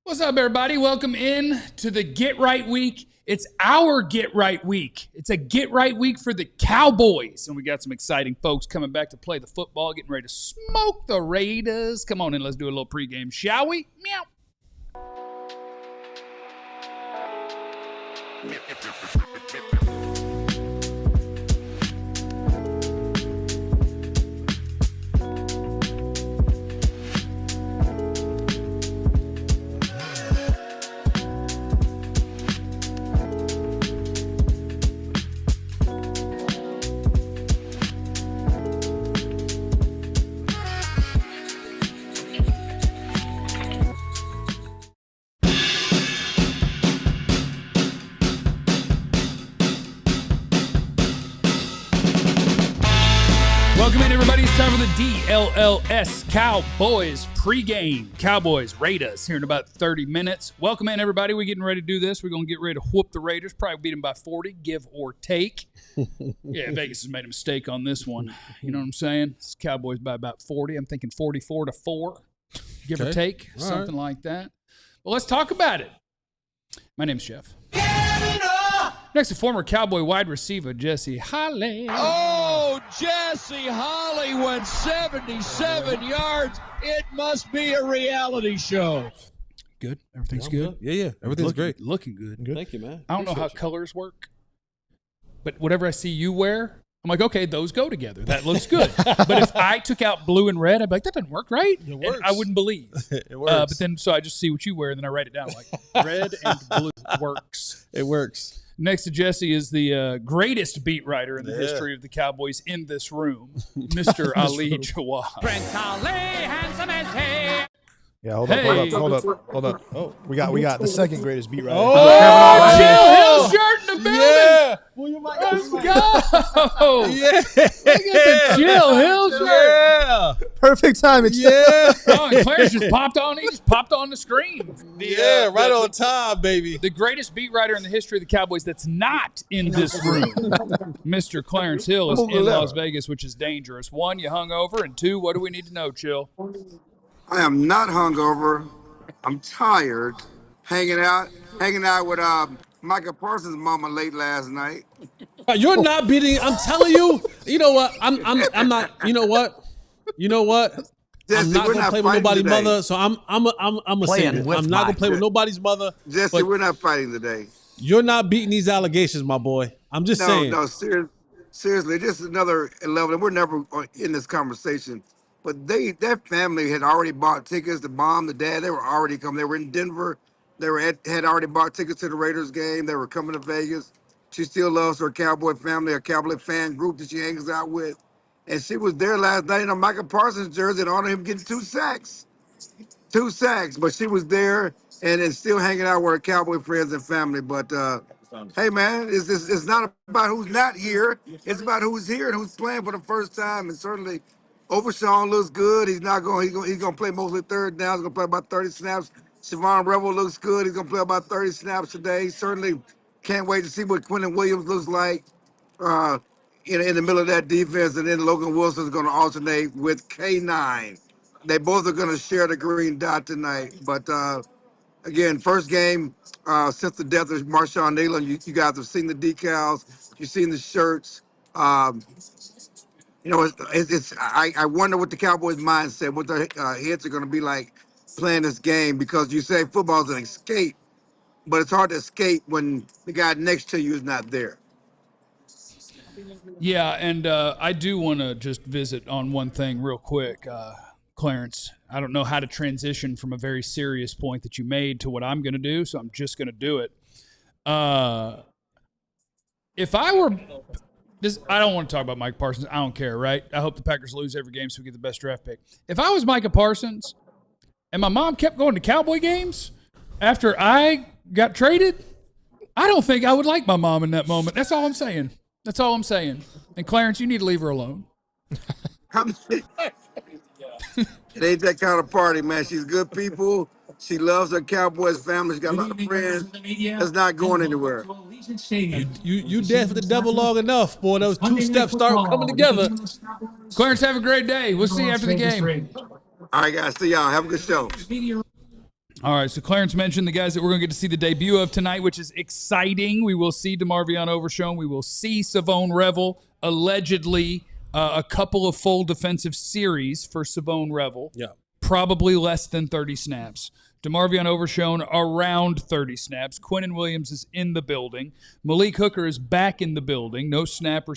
What's up, everybody? Welcome in to the Get Right Week. It's our Get Right Week. It's a Get Right Week for the Cowboys. And we got some exciting folks coming back to play the football, getting ready to smoke the Raiders. Come on in, let's do a little pregame, shall we? Meow. Welcome in, everybody. It's time for the DLLS Cowboys pregame. Cowboys, Raiders, here in about 30 minutes. Welcome in, everybody. We're getting ready to do this. We're going to get ready to whoop the Raiders, probably beat them by 40, give or take. Yeah, Vegas has made a mistake on this one. You know what I'm saying? It's Cowboys by about 40. I'm thinking 44-4, give or take, All something right. like that. Well, let's talk about it. My name's Jeff. Next to former Cowboy wide receiver Jesse Holly. Oh, Jesse Holly went 77 yards. It must be a reality show. Good. Everything's good. Yeah. Everything's great. Looking good. Thank you, man. I don't know how colors work, but whatever I see you wear, I'm like, okay, those go together. That looks good. But if I took out blue and red, I'd be like, that doesn't work, right? It works. And I wouldn't believe. It works. But then, so I just see what you wear, and then I write it down. Like, red and blue works. It works. Next to Jesse is the greatest beat writer in the history of the Cowboys in this room, Mr. Ali Jawad. Prince Ali, handsome as he. Yeah, hold Hey. up. Oh, we got the second greatest beat writer. Oh, Chill Hill shirt in the building. Yeah. Let's go. Yeah. Look at the Chill Hill shirt. Yeah. Perfect timing. Yeah. Oh, and Clarence just popped on. He just popped on the screen. Yeah, right on time, baby. The greatest beat writer in the history of the Cowboys that's not in this room, Mr. Clarence Hill, is in Las Vegas, which is dangerous. One, you hungover, and two, what do we need to know, Chill? I am not hungover. I'm tired. Hanging out with Micah Parsons' mama late last night. You're not beating. I'm telling you. You know what? I'm not. You know what? Jesse, I'm not we're gonna not play with fighting nobody's today. mother. So I'm a Playing it. with I'm not gonna my- play with nobody's mother. Jesse, but we're not fighting today. you're not beating these allegations, my boy. I'm just saying. No, seriously, just another 11. And we're never in this conversation. But their family had already bought tickets. The mom, the dad, they were already coming. They were in Denver. They had already bought tickets to the Raiders game. They were coming to Vegas. She still loves her Cowboy family, a Cowboy fan group that she hangs out with. And she was there last night in a Micah Parsons jersey and honored him getting 2 sacks. 2 sacks, but she was there and still hanging out with her Cowboy friends and family. But hey, man, it's not about who's not here. It's about who's here and who's playing for the first time. And certainly, Overshown looks good. He's gonna play mostly third down. He's gonna play about 30 snaps. Siobhan Rebel looks good. He's gonna play about 30 snaps today. Certainly, can't wait to see what Quinnen Williams looks like in the middle of that defense. And then Logan Wilson's gonna alternate with K9. They both are going to share the green dot tonight. But, again, first game since the death of Marshawn Kneeland. You guys have seen the decals. You've seen the shirts. I wonder what the Cowboys' mindset, what their heads are going to be like playing this game, because you say football is an escape, but it's hard to escape when the guy next to you is not there. Yeah, and I do want to just visit on one thing real quick. Clarence, I don't know how to transition from a very serious point that you made to what I'm going to do, so I'm just going to do it. If I were this, I don't want to talk about Mike Parsons. I don't care, right? I hope the Packers lose every game so we get the best draft pick. If I was Micah Parsons and my mom kept going to Cowboy games after I got traded, I don't think I would like my mom in that moment. That's all I'm saying. And Clarence, you need to leave her alone. It ain't that kind of party, man. She's good people. She loves her Cowboys family. She's got a lot of friends. That's not going anywhere. You danced with the devil long enough, boy. Those two steps start coming together. Clarence, have a great day. We'll see you after the game. All right, guys. See y'all. Have a good show. All right, so Clarence mentioned the guys that we're going to get to see the debut of tonight, which is exciting. We will see DeMarvion Overshown. We will see Savone Revel, allegedly a couple of full defensive series for Savone Revel. Yeah. Probably less than 30 snaps. DeMarvion Overshown around 30 snaps. Quinnen Williams is in the building. Malik Hooker is back in the building. No snap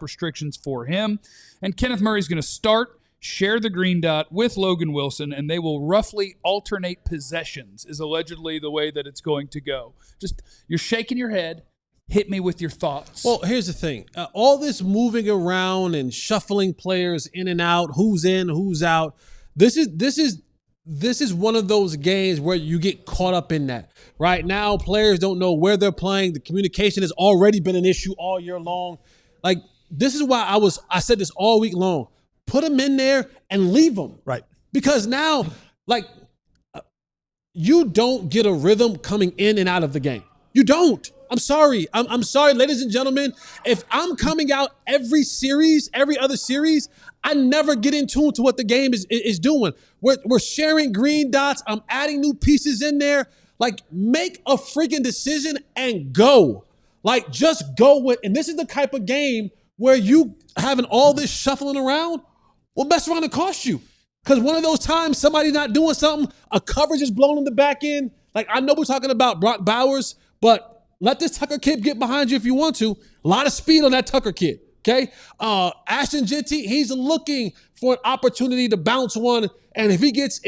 restrictions for him. And Kenneth Murray's going to start, share the green dot with Logan Wilson, and they will roughly alternate possessions is allegedly the way that it's going to go. Just, you're shaking your head. Hit me with your thoughts. Well, here's the thing. All this moving around and shuffling players in and out, who's in, who's out, this is one of those games where you get caught up in that. Right now, players don't know where they're playing. The communication has already been an issue all year long. Like, this is why I said this all week long. Put them in there and leave them. Right. Because now, like, you don't get a rhythm coming in and out of the game. You don't. I'm sorry. I'm sorry, ladies and gentlemen. If I'm coming out every other series, I never get in tune to what the game is doing. We're sharing green dots. I'm adding new pieces in there. Like, make a freaking decision and go. Like, just go with. And this is the type of game where you having all this shuffling around will mess around and cost you. Because one of those times somebody's not doing something, a coverage is blown in the back end. Like, I know we're talking about Brock Bowers, but let this Tucker kid get behind you if you want to. A lot of speed on that Tucker kid, okay? Ashton Jeanty, he's looking for an opportunity to bounce one, and if he gets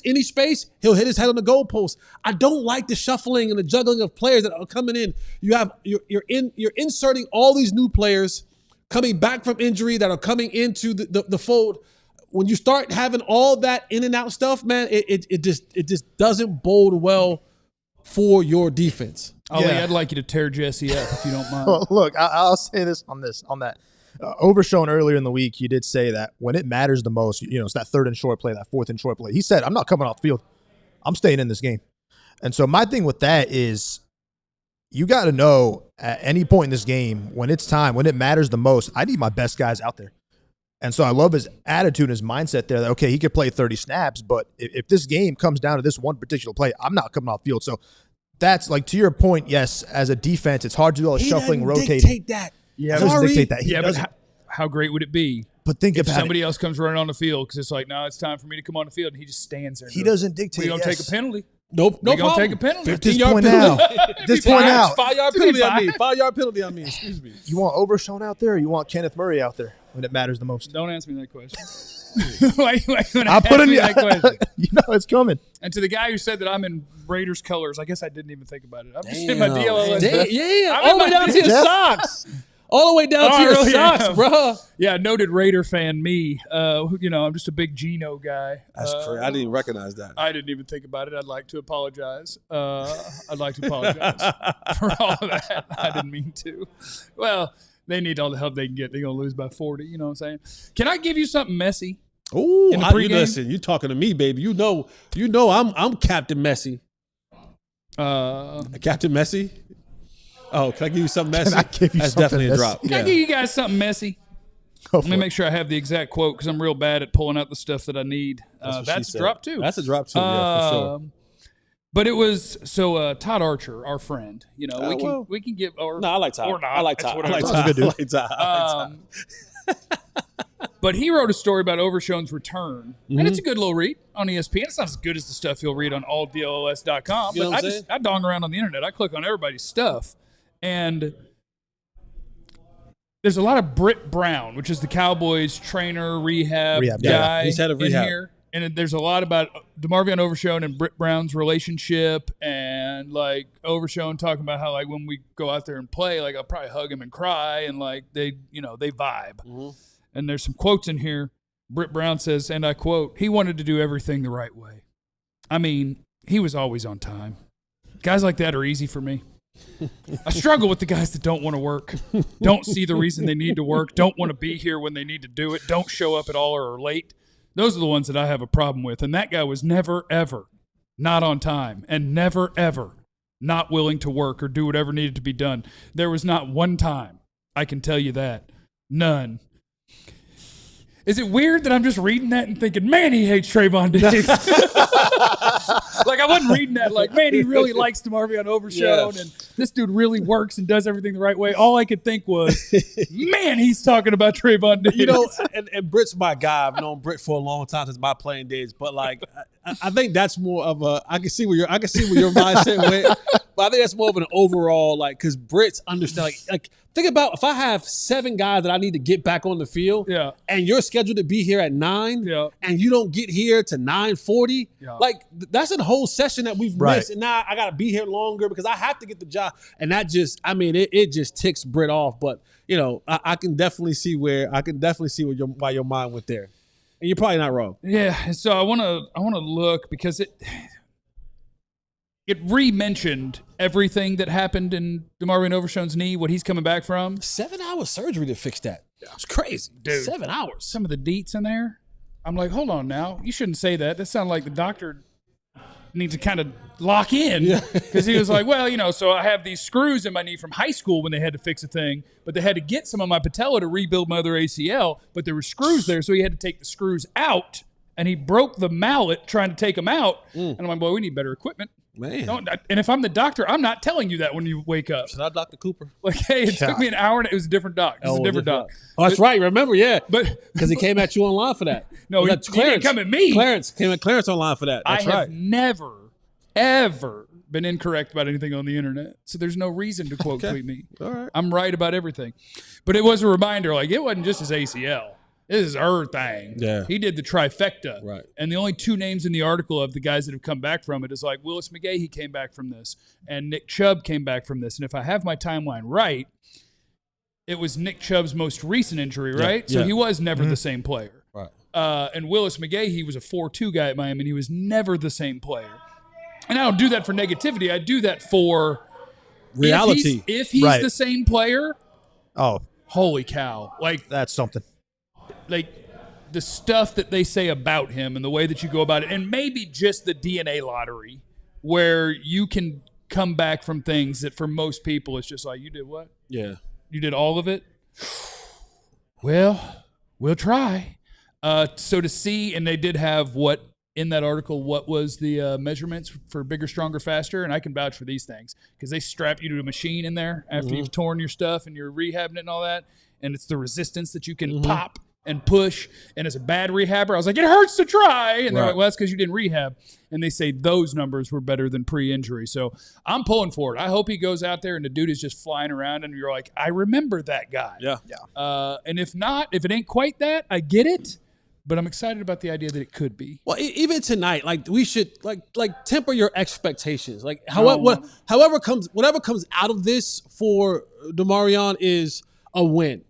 any space, he'll hit his head on the goalpost. I don't like the shuffling and the juggling of players that are coming in. You're inserting all these new players coming back from injury that are coming into the fold. When you start having all that in and out stuff, man, it just doesn't bode well for your defense. Ollie, I'd like you to tear Jesse up if you don't mind. Well, look, I'll say this on that. Overshown earlier in the week, you did say that when it matters the most, it's that third and short play, that fourth and short play. He said, I'm not coming off the field. I'm staying in this game. And so my thing with that is you got to know at any point in this game, when it's time, when it matters the most, I need my best guys out there. And so I love his attitude, his mindset there that, okay, he could play 30 snaps, but if this game comes down to this one particular play, I'm not coming off field. So that's, like, to your point, yes, as a defense, it's hard to do all the shuffling, rotating. Dictate that. Yeah, doesn't dictate that. But how great would it be? But think if about somebody else comes running on the field because it's like, no, it's time for me to come on the field, and he just stands there. He doesn't dictate. We're going to take a penalty. Nope, no problem. Take a penalty. 15-yard penalty. This point out. 5-yard penalty, I mean. 5-yard penalty, I mean. Excuse me. You want Overshown out there or you want Kenneth Murray out there when it matters the most? Don't ask me that question. I'll put in that question. You know it's coming. And to the guy who said that I'm in Raiders colors, I guess I didn't even think about it. I'm just in my DLLS. Yeah, all the way down to your socks. All the way down to your socks, bro. Yeah, noted Raider fan me. I'm just a big Geno guy. That's crazy. I didn't even recognize that. I didn't even think about it. I'd like to apologize. for all of that. I didn't mean to. Well, they need all the help they can get. They're going to lose by 40. You know what I'm saying? Can I give you something messy? Ooh, listen, you talking to me, baby. You know I'm Captain Messi. Captain Messi? Oh, can I give you something messy? That's definitely a drop. Can I give you guys something messy? Let me make sure I have the exact quote because I'm real bad at pulling out the stuff that I need. That's a drop too. That's a drop too, yeah, for sure. But it was Todd Archer, our friend. We can give or no, I like Todd. Or not. I like Todd. I like Todd. But he wrote a story about Overshown's return, and it's a good little read on ESPN. It's not as good as the stuff you'll read on alldlls.com, but I dong around on the internet. I click on everybody's stuff, and there's a lot of Britt Brown, which is the Cowboys trainer, rehab guy. Yeah. He's head of rehab. Here. And there's a lot about DeMarvion Overshown and Britt Brown's relationship, and like Overshown talking about how like when we go out there and play, like I'll probably hug him and cry, and like they vibe. Mm-hmm. And there's some quotes in here. Britt Brown says, and I quote, "He wanted to do everything the right way. I mean, he was always on time. Guys like that are easy for me. I struggle with the guys that don't want to work, don't see the reason they need to work, don't want to be here when they need to do it, don't show up at all or are late. Those are the ones that I have a problem with. And that guy was never, ever not on time and never, ever not willing to work or do whatever needed to be done. There was not one time, I can tell you that. None." Is it weird that I'm just reading that and thinking, man, he hates Trayvon Diggs? Like, I wasn't reading that like, man, he really likes DeMarvion Overshown, and this dude really works and does everything the right way. All I could think was, man, he's talking about Trayvon Diggs. You know, and Britt's my guy. I've known Britt for a long time since my playing days. But like, I think that's more of a. I can see where your mindset went. But I think that's more of an overall, like, because Britt's understand. Like, think about if I have 7 guys that I need to get back on the field, and you're scheduled to be here at 9, and you don't get here to 9:40. Like, that's a whole session that we've missed, and now I got to be here longer because I have to get the job. And that just, I mean, it just ticks Britt off. But you know, I can definitely see where why your mind went there, and you're probably not wrong. Yeah, and so I want to look because it re-mentioned everything that happened in DeMarvion Overshown's knee, what he's coming back from. 7-hour surgery to fix that. It's crazy, dude. 7 hours. Some of the deets in there, I'm like, hold on now. You shouldn't say that. That sounds like the doctor needs to kind of lock in. Because he was like, well, you know, so I have these screws in my knee from high school when they had to fix a thing, but they had to get some of my patella to rebuild my other ACL, but there were screws there, so he had to take the screws out, and he broke the mallet trying to take them out. And I'm like, boy, we need better equipment. Man. And if I'm the doctor, I'm not telling you that when you wake up. Should I Dr. Cooper? Like, hey, it took me an hour and it was a different doc. It was a different doc. Oh, that's right. Remember, But because he came at you online for that. No, he didn't come at me. Clarence came at Clarence online for that. That's I have never, ever been incorrect about anything on the internet. So there's no reason to quote tweet me. All right. I'm right about everything. But it was a reminder, like, it wasn't just his ACL. This is her thing. Yeah. He did the trifecta. Right. And the only 2 names in the article of the guys that have come back from it is like Willis McGahee, he came back from this, and Nick Chubb came back from this. And if I have my timeline right, it was Nick Chubb's most recent injury, right? So he was never the same player. Right. And Willis McGahee, he was a 4-2 guy at Miami, and he was never the same player. And I don't do that for negativity. I do that for reality. If he's the same player, Oh, holy cow. Like, that's something. Like the stuff that they say about him and the way that you go about it, and maybe just the DNA lottery where you can come back from things that for most people it's just like, you did what? Yeah. You did all of it? Well, we'll try. So to see, and they did have what in that article, what was the measurements for bigger, stronger, faster, and I can vouch for these things because they strap you to a machine in there after you've torn your stuff and you're rehabbing it and all that, and it's the resistance that you can pop and push, and as a bad rehabber, I was like, it hurts to try. And they're like, well, that's because you didn't rehab. And they say those numbers were better than pre-injury. So I'm pulling for it. I hope he goes out there and the dude is just flying around and you're like, I remember that guy. Yeah. And if not, if it ain't quite that, I get it. But I'm excited about the idea that it could be. Well, even tonight, like we should like temper your expectations. Like whatever comes out of this for DeMarvion is a win.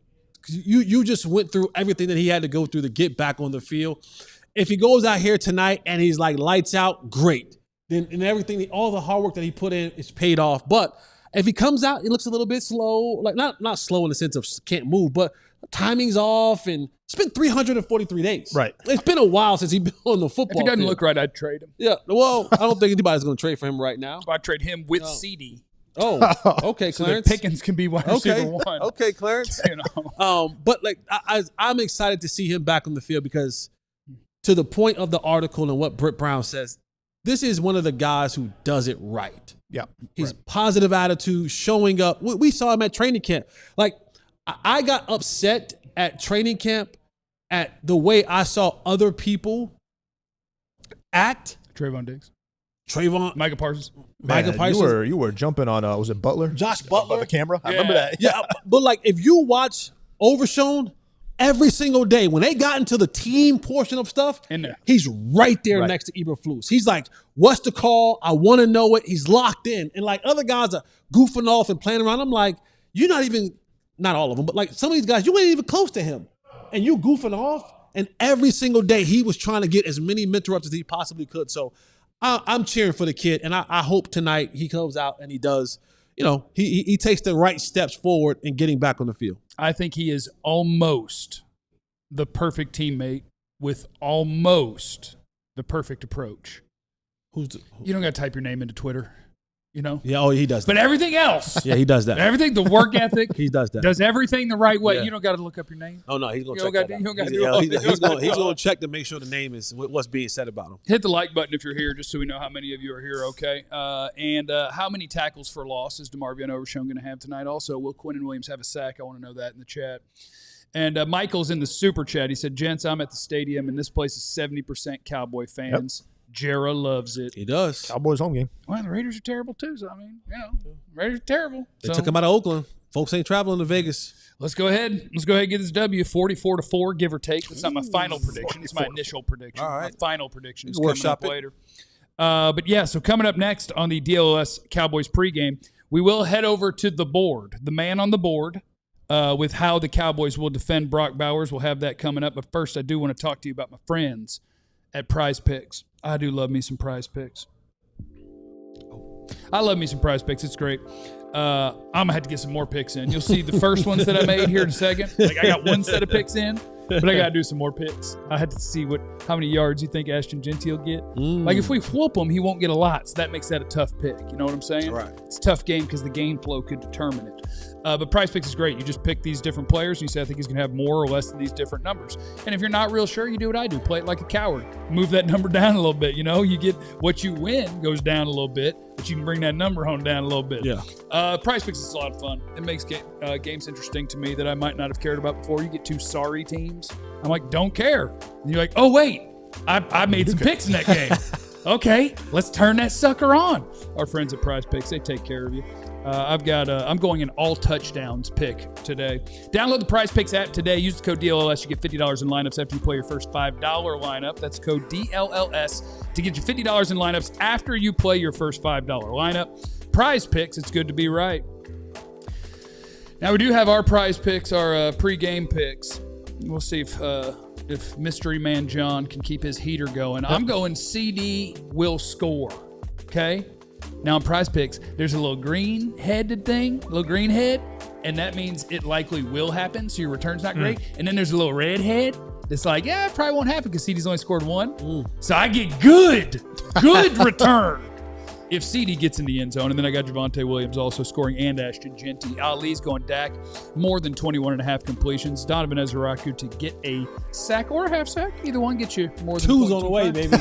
You just went through everything that he had to go through to get back on the field. If he goes out here tonight and he's like lights out, great. Then and everything, all the hard work that he put in is paid off. But if he comes out, he looks a little bit slow, like not slow in the sense of can't move, but timing's off, and it's been 343 days. Right. It's been a while since he's been on the football If he doesn't field. look right, I'd trade him. Yeah. Well, I don't think anybody's going to trade for him right now. I'd trade him with CD. Oh, okay, So Clarence. that Pickens can be wide receiver 1. Okay, Clarence. You know? But like I'm excited to see him back on the field because to the point of the article and what Britt Brown says, this is one of the guys who does it right. Yeah. His positive attitude, showing up. We saw him at training camp. Like, I got upset at training camp at the way I saw other people act. Trayvon Diggs. Micah Parsons. You were jumping on, was it Butler? Josh Butler. The camera? I remember that. Yeah, but like if you watch Overshown, every single day when they got into the team portion of stuff, he's right there next to Eberflus. He's like, what's the call? I want to know it. He's locked in. And like other guys are goofing off and playing around. I'm like, you're not even, not all of them, but like some of these guys, you ain't even close to him. And you goofing off. And every single day he was trying to get as many mentor ups as he possibly could. So I'm cheering for the kid. And I hope tonight he comes out and he does, you know, he takes the right steps forward in getting back on the field. I think he is almost the perfect teammate with almost the perfect approach. You don't got to type your name into Twitter. you know. Yeah, oh, he does that. But everything else, Yeah, he does that. everything, the work ethic, He does that. does everything the right way. Yeah. You don't got to look up your name. Oh, no, he's going to You check don't that gotta- you don't gotta out. do all that. He's going to check to make sure the name is what's being said about him. Hit the like button if you're here, just so we know how many of you are here, okay? And how many tackles for loss is DeMarvion Overshown going to have tonight? Also, will Quinnen Williams have a sack? I want to know that in the chat. And Michael's in the super chat. He said, gents, I'm at the stadium, and this place is 70% Cowboy fans. Jera loves it. He does. Cowboys home game. Well, the Raiders are terrible, too. So, I mean, you know, Raiders are terrible. They So, took him out of Oakland. Folks ain't traveling to Vegas. let's go ahead. Let's go ahead and get this W 44-4, give or take. That's not my final prediction. It's my initial prediction. All right. My final prediction is You coming workshop up it. later. But yeah, so coming up next on the DLLS Cowboys pregame, we will head over to the board, the man on the board, with how the Cowboys will defend Brock Bowers. We'll have that coming up. But first, I do want to talk to you about my friends at PrizePicks. I do love me some PrizePicks. I love me some PrizePicks. It's great. I'm going to have to get some more picks in. You'll see the first ones that I made here in a second. Like, I got one set of picks in, but I got to do some more picks. I had to see how many yards you think Ashton Genty will get. Like, if we whoop him, he won't get a lot, so that makes that a tough pick. You know what I'm saying? Right. It's a tough game because the game flow could determine it. But PrizePicks is great. You just pick these different players, and you say, I think he's going to have more or less than these different numbers. And if you're not real sure, you do what I do. Play it like a coward. Move that number down a little bit. You know, you get what you win goes down a little bit, but you can bring that number home down a little bit. Yeah. PrizePicks is a lot of fun. It makes games interesting to me that I might not have cared about before. You get two sorry teams. I'm like, don't care. And you're like, oh, wait, I made some picks in that game. Okay, let's turn that sucker on. Our friends at PrizePicks, they take care of you. I'm going an all touchdowns pick today. Download the PrizePicks app today. Use the code DLLS. You get $50 in lineups after you play your first $5 lineup. That's code DLLS to get you $50 in lineups after you play your first $5 lineup. PrizePicks, it's good to be right. Now we do have our PrizePicks, our pregame picks. We'll see if Mystery Man John can keep his heater going. I'm going CD will score. Okay. Now on PrizePicks, there's a little green-headed thing, little green head, and that means it likely will happen, so your return's not great. And then there's a little red head that's like, yeah, it probably won't happen because CD's only scored one. So I get good return if CD gets in the end zone. And then I got Javonte Williams also scoring and Ashton Genty. Ali's going Dak, more than 21.5 completions. Donovan Ezraku to get a sack or a half sack. Either one gets you more than Two's on the way, 0.25. baby.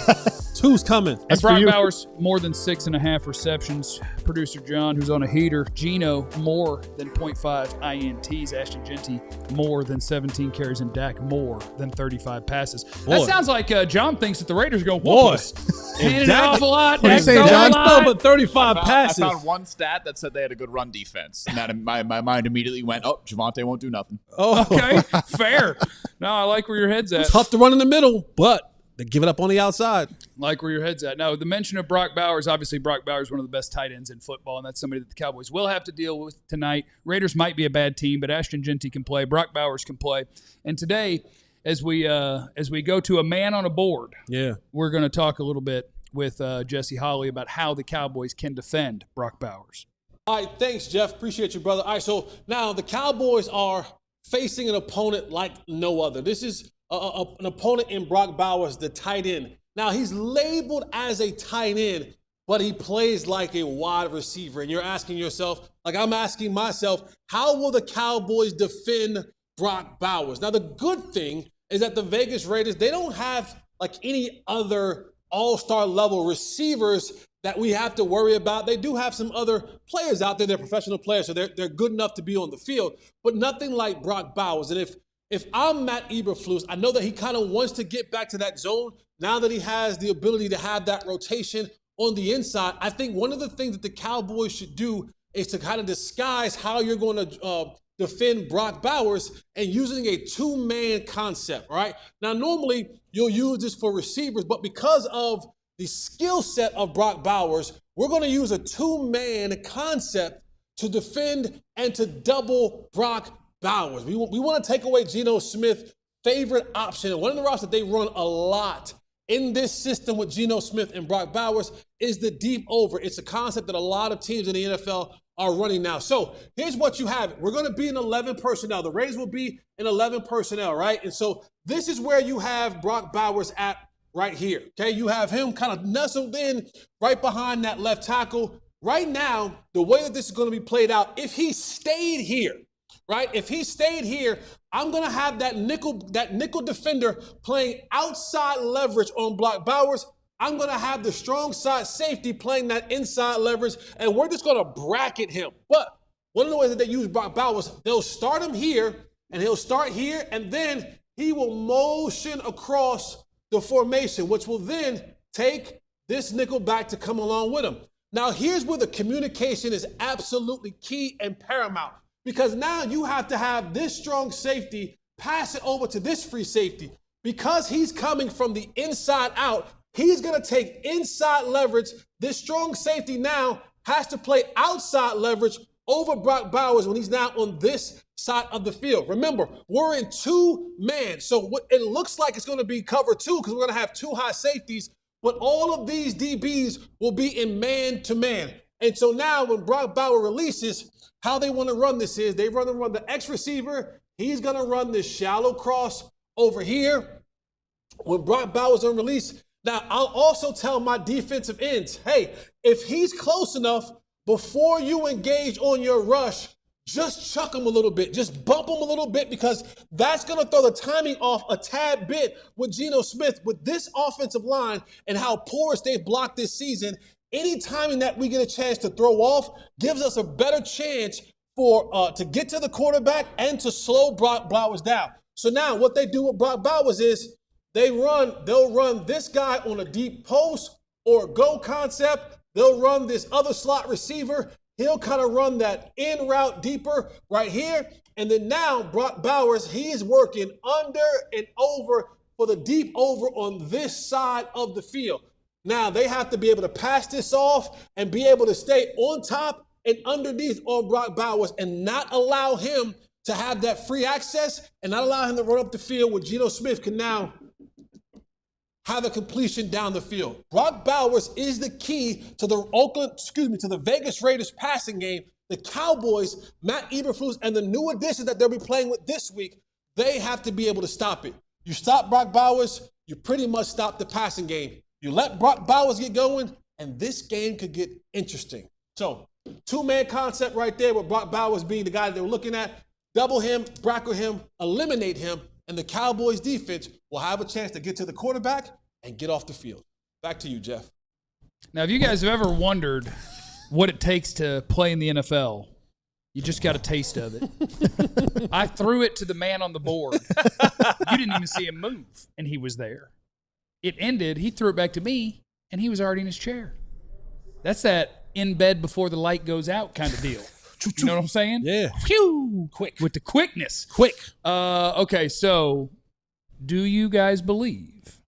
Two's coming. And Brock Bowers, more than 6.5 receptions. Producer John, who's on a heater. Gino, more than 0.5 INTs. Ashton Genty, more than 17 carries. And Dak, more than 35 passes. That sounds like John thinks that the Raiders are going to whoop us. Handing it off a lot. What are you saying, Dak's John? throwing a lot. But 35 passes. I found one stat that said they had a good run defense, and that my mind immediately went, "Oh, Javonte won't do nothing." Oh, Okay, fair. No, I like where your head's at. tough to run in the middle, but they give it up on the outside. Like where your head's at. Now, the mention of Brock Bowers, obviously Brock Bowers is one of the best tight ends in football, and that's somebody that the Cowboys will have to deal with tonight. Raiders might be a bad team, but Ashton Genty can play. Brock Bowers can play. And today, as we go to a man on a board, we're going to talk a little bit with Jesse Holley about how the Cowboys can defend Brock Bowers. All right, thanks, Jeff. Appreciate you, brother. All right, so now the Cowboys are facing an opponent like no other. This is an opponent in Brock Bowers, the tight end. Now, he's labeled as a tight end, but he plays like a wide receiver. And you're asking yourself, like I'm asking myself, how will the Cowboys defend Brock Bowers? Now, the good thing is that the Vegas Raiders, they don't have like any other all-star level receivers that we have to worry about. They do have some other players out there. They're professional players, so they're good enough to be on the field, but nothing like Brock Bowers. And if I'm Matt Eberflus, I know that he kind of wants to get back to that zone now that he has the ability to have that rotation on the inside. I think one of the things that the Cowboys should do is to kind of disguise how you're going to defend Brock Bowers and using a two-man concept, right? Now, normally you'll use this for receivers, but because of the skill set of Brock Bowers, we're going to use a two-man concept to defend and to double Brock Bowers. We want to take away Geno Smith's favorite option. And one of the routes that they run a lot in this system with Geno Smith and Brock Bowers is the deep over. It's a concept that a lot of teams in the NFL are running now. So here's what you have. We're going to be in 11 personnel. The Raiders will be in 11 personnel, right? And so this is where you have Brock Bowers at right here, okay? You have him kind of nestled in right behind that left tackle. right now, the way that this is going to be played out, if he stayed here, right? If he stayed here, I'm going to have that nickel defender playing outside leverage on Brock Bowers. I'm going to have the strong side safety playing that inside leverage, and we're just going to bracket him. But one of the ways that they use Brock Bowers, they'll start him here, and he'll start here, and then he will motion across the formation, which will then take this nickel back to come along with him. Now, here's where the communication is absolutely key and paramount, because now you have to have this strong safety pass it over to this free safety. Because he's coming from the inside out, he's going to take inside leverage. This strong safety now has to play outside leverage over Brock Bowers when he's now on this side of the field. Remember, we're in 2-man, so what it looks like it's going to be cover 2 because we're going to have 2 high safeties, but all of these DBs will be in man-to-man. And so now when Brock Bowers releases, how they want to run this is they run the X receiver. He's going to run this shallow cross over here. When Brock Bowers on release, now I'll also tell my defensive ends, hey, if he's close enough, before you engage on your rush, just chuck him a little bit. Just bump him a little bit because that's going to throw the timing off a tad bit with Geno Smith. With this offensive line and how porous they've blocked this season, any timing that we get a chance to throw off gives us a better chance to get to the quarterback and to slow Brock Bowers down. So now what they do with Brock Bowers is they'll run this guy on a deep post or go concept. They'll run this other slot receiver. He'll kind of run that in route deeper right here. And then now Brock Bowers, he's working under and over for the deep over on this side of the field. Now they have to be able to pass this off and be able to stay on top and underneath on Brock Bowers and not allow him to have that free access and not allow him to run up the field where Geno Smith can now have a completion down the field. Brock Bowers is the key to the Vegas Raiders passing game. The Cowboys, Matt Eberflus, and the new additions that they'll be playing with this week, they have to be able to stop it. You stop Brock Bowers, you pretty much stop the passing game. You let Brock Bowers get going, and this game could get interesting. So, 2-man concept right there with Brock Bowers being the guy that they were looking at. Double him, bracket him, eliminate him, and the Cowboys defense will have a chance to get to the quarterback and get off the field. Back to you, Jeff. Now, if you guys have ever wondered what it takes to play in the NFL, you just got a taste of it. I threw it to the man on the board. You didn't even see him move, and he was there. It ended, he threw it back to me, and he was already in his chair. That's that in bed before the light goes out kind of deal. You know what I'm saying? Yeah. Phew! Quick. With the quickness. Quick. Okay, so do you guys believe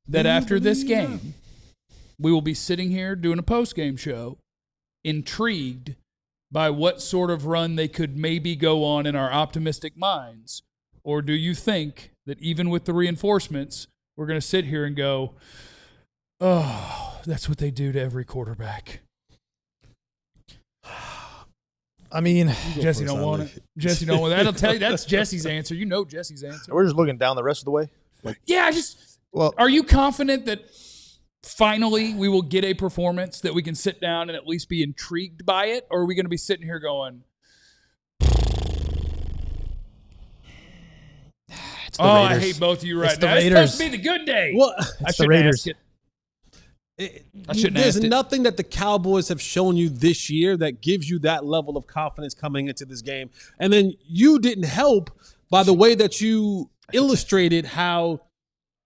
that after this game, we will be sitting here doing a post-game show, intrigued by what sort of run they could maybe go on in our optimistic minds? Or do you think that even with the reinforcements, we're going to sit here and go, oh, that's what they do to every quarterback? I mean, Jesse don't want it. Jesse don't want it. That'll tell you that's Jesse's answer. You know Jesse's answer. we're just looking down the rest of the way. Are you confident that finally we will get a performance that we can sit down and at least be intrigued by it? Or are we going to be sitting here going, I hate both of you right now. It's supposed to be the good day. Well, I shouldn't ask it. There's nothing that the Cowboys have shown you this year that gives you that level of confidence coming into this game. And then you didn't help by the way that you illustrated how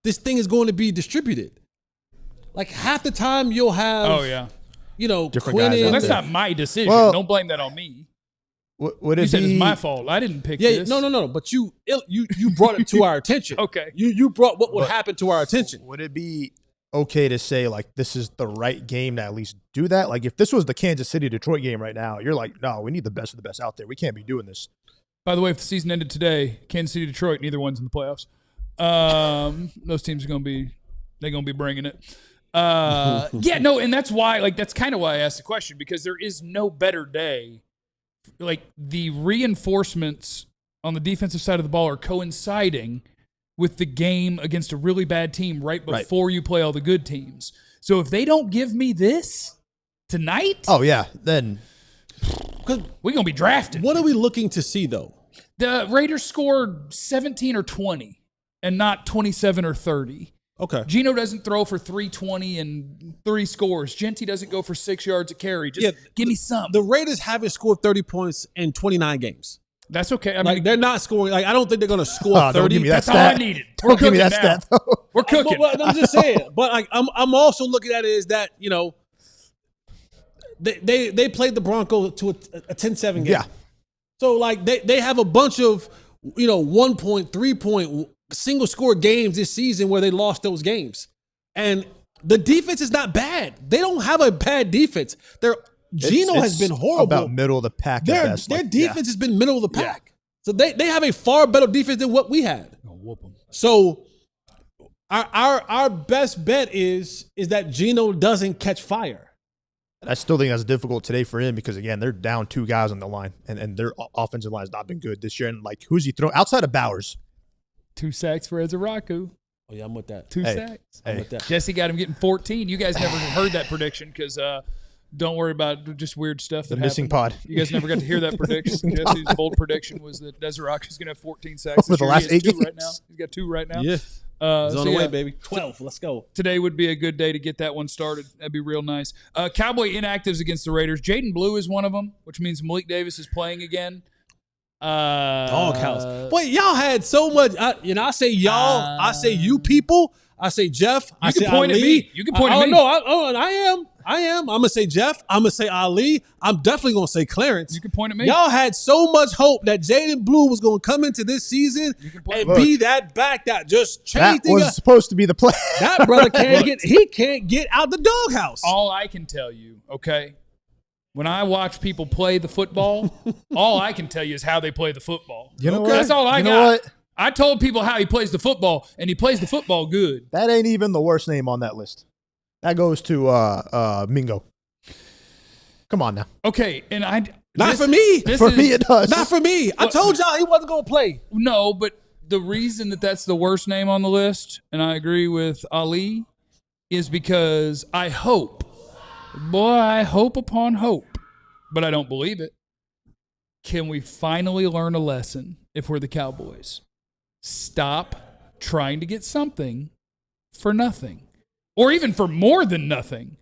this thing is going to be distributed. Like half the time you'll have, different guys. Quinnen. Well, that's not my decision. Don't blame that on me. Would it You said be it's my fault. I didn't pick this. No. But you brought it to our attention. Okay. You brought what would happen to our attention. Would it be okay to say, like, this is the right game to at least do that? Like, if this was the Kansas City-Detroit game right now, you're like, no, we need the best of the best out there. We can't be doing this. By the way, if the season ended today, Kansas City, Detroit, neither one's in the playoffs. Those teams are going to be bringing it. And that's why, that's kind of why I asked the question, because there is no better day. Like, the reinforcements on the defensive side of the ball are coinciding with the game against a really bad team right before you play all the good teams. So if they don't give me this, Tonight? Oh yeah, then We're going to be drafted. What are we looking to see, though? The Raiders scored 17 or 20 and not 27 or 30. Okay. Geno doesn't throw for 320 and 3 scores. Genty doesn't go for 6 yards a carry. Just give me some. The Raiders haven't scored 30 points in 29 games. That's okay. I Like, mean, they're not scoring. Like, I don't think they're going to score 30. don't give me that that's all stat. I needed. Don't give me that now. stat, though. We're cooking. But I'm just saying. But like, I'm also looking at it is that, you know, they played the Broncos to a 10-7 game. Yeah. So like they have a bunch of, you know, 1 point, 3 point, single score games this season where they lost those games. And the defense is not bad. They don't have a bad defense. Geno has been horrible. About middle of the pack at best. Their defense has been middle of the pack. So they have a far better defense than what we had. So our best bet is that Geno doesn't catch fire. And I still think that's difficult today for him because, again, they're down 2 guys on the line, and their offensive line has not been good this year. And, like, who's he throwing? Outside of Bowers. 2 sacks for Ezraku. Oh, yeah, I'm with that. 2 sacks. I'm with that. Jesse got him getting 14. You guys never heard that prediction because don't worry about just weird stuff. The missing pod. You guys never got to hear that prediction. Jesse's bold prediction was that Ezraku is going to have 14 sacks Over the last 8 games. right now. He's got 2 right now. Yeah. He's on the way, baby. 12. Let's go. Today would be a good day to get that one started. That'd be real nice. Cowboy inactives against the Raiders. Jaden Blue is one of them, which means Malik Davis is playing again. Doghouse. Boy, y'all had so much. I say y'all. I say you people. I say Jeff. I say point Ali. at me. You can point at me. No, I am. I'm going to say Jeff. I'm going to say Ali. I'm definitely going to say Clarence. You can point at me. Y'all had so much hope that Jaden Blue was going to come into this season and be that back that just changed That was supposed to be the play. That brother can't get out the doghouse. All I can tell you, okay, when I watch people play the football, all I can tell you is how they play the football. You know what? That's all I you got. Know what? I told people how he plays the football, and he plays the football good. That ain't even the worst name on that list. That goes to Mingo. Come on now. Okay, and Not for me. For me, it does. Not for me. I told y'all he wasn't going to play. No, but the reason that that's the worst name on the list, and I agree with Ali, is because I hope upon hope, but I don't believe it. Can we finally learn a lesson if we're the Cowboys? Stop trying to get something for nothing, or even for more than nothing.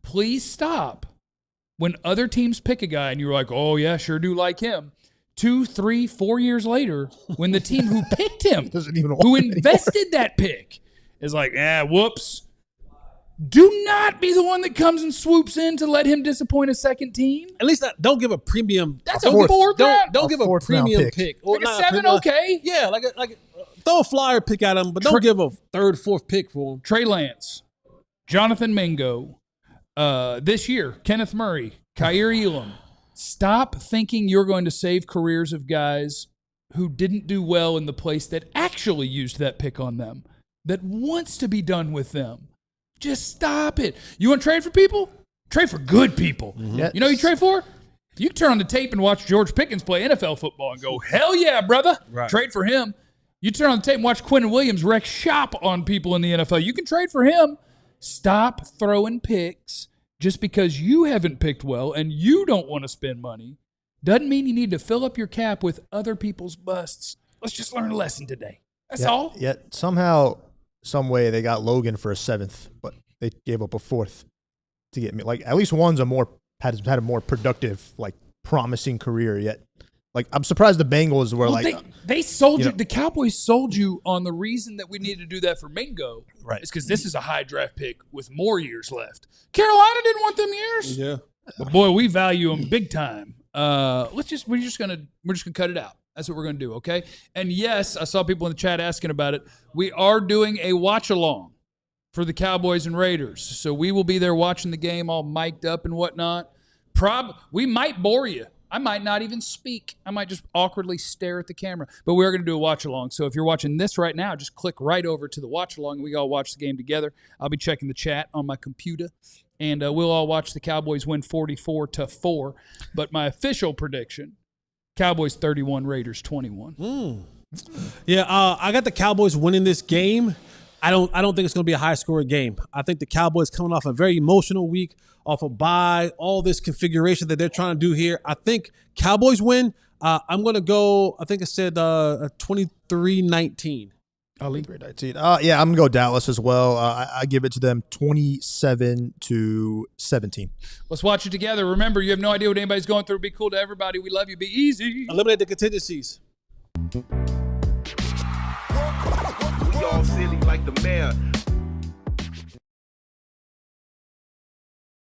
Please stop. When other teams pick a guy and you're like, oh, yeah, sure do like him. 2, 3, 4 years later, when the team who picked him, who invested that pick, is like, whoops. Do not be the one that comes and swoops in to let him disappoint a second team. At least don't give a premium. That's a fourth. Don't give a premium pick. Like a 7, okay. Yeah, like throw a flyer pick at him, but don't give a 3rd, 4th pick for him. Trey Lance, Jonathan Mingo, this year, Kenneth Murray, Khair Elam. Stop thinking you're going to save careers of guys who didn't do well in the place that actually used that pick on them, that wants to be done with them. Just stop it. You want to trade for people? Trade for good people. Mm-hmm. Yes. You know who you trade for? You can turn on the tape and watch George Pickens play NFL football and go, hell yeah, brother. Right. Trade for him. You turn on the tape and watch Quinnen Williams wreck shop on people in the NFL. You can trade for him. Stop throwing picks just because you haven't picked well and you don't want to spend money. Doesn't mean you need to fill up your cap with other people's busts. Let's just learn a lesson today. That's all. Yet somehow, some way, they got Logan for a 7th, but they gave up a 4th to get me. Like, at least one's had a more productive, like, promising career. Yet, like, I'm surprised the Bengals were they sold you. The Cowboys sold you on the reason that we needed to do that for Mingo. Right. It's because this is a high draft pick with more years left. Carolina didn't want them years. Yeah. But boy, we value them big time. We're just gonna cut it out. That's what we're gonna do, okay? And yes, I saw people in the chat asking about it. We are doing a watch along for the Cowboys and Raiders, so we will be there watching the game, all mic'd up and whatnot. We might bore you. I might not even speak. I might just awkwardly stare at the camera. But we are going to do a watch along. So if you're watching this right now, just click right over to the watch along. We all watch the game together. I'll be checking the chat on my computer. And we'll all watch the Cowboys win 44-4. But my official prediction, Cowboys 31, Raiders 21. Yeah, I got the Cowboys winning this game. I don't think it's going to be a high-scoring game. I think the Cowboys coming off a very emotional week, off a bye, all this configuration that they're trying to do here. I think Cowboys win. I'm going to go, I think I said 23-19. Ali? Yeah, I'm going to go Dallas as well. I give it to them 27-17. Let's watch it together. Remember, you have no idea what anybody's going through. Be cool to everybody. We love you. Be easy. Eliminate the contingencies. We all silly like the mayor.